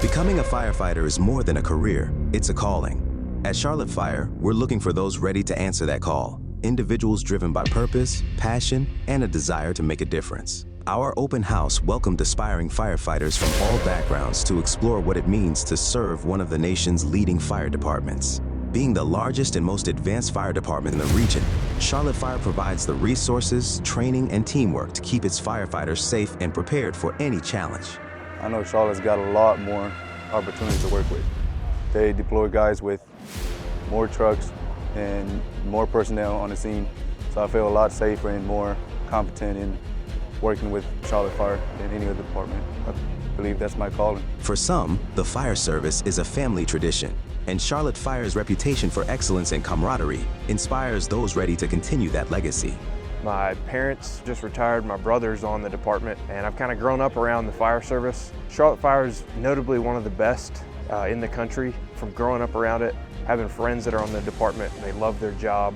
Becoming a firefighter is more than a career, it's a calling. At Charlotte Fire, we're looking for those ready to answer that call. Individuals driven by purpose, passion, and a desire to make a difference. Our open house welcomed aspiring firefighters from all backgrounds to explore what it means to serve one of the nation's leading fire departments. Being the largest and most advanced fire department in the region, Charlotte Fire provides the resources, training, and teamwork to keep its firefighters safe and prepared for any challenge. I know Charlotte's got a lot more opportunities to work with. They deploy guys with more trucks and more personnel on the scene, so I feel a lot safer and more competent in working with Charlotte Fire than any other department. I believe that's my calling. For some, the fire service is a family tradition, and Charlotte Fire's reputation for excellence and camaraderie inspires those ready to continue that legacy. My parents just retired, my brother's on the department, and I've kind of grown up around the fire service. Charlotte Fire is notably one of the best in the country. From growing up around it, having friends that are on the department, they love their job.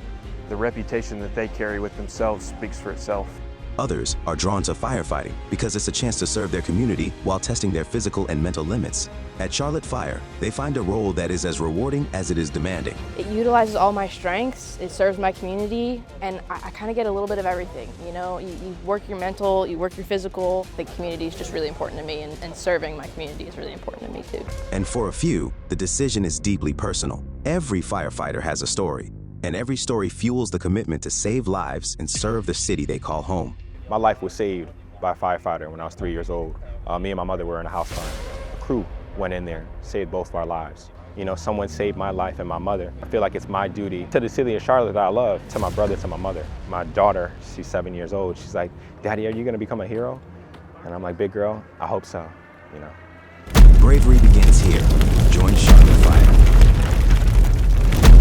The reputation that they carry with themselves speaks for itself. Others are drawn to firefighting because it's a chance to serve their community while testing their physical and mental limits. At Charlotte Fire, they find a role that is as rewarding as it is demanding. It utilizes all my strengths, it serves my community, and I kind of get a little bit of everything. You know, you work your mental, you work your physical. The community is just really important to me, and serving my community is really important to me too. And for a few, the decision is deeply personal. Every firefighter has a story, and every story fuels the commitment to save lives and serve the city they call home. My life was saved by a firefighter when I was 3 years old. Me and my mother were in a house fire. A crew went in there, saved both of our lives. You know, someone saved my life and my mother. I feel like it's my duty to the city of Charlotte that I love, to my brother, to my mother. My daughter, she's 7 years old. She's like, "Daddy, are you gonna become a hero?" And I'm like, "Big girl, I hope so," you know. Bravery begins here. Join Charlotte.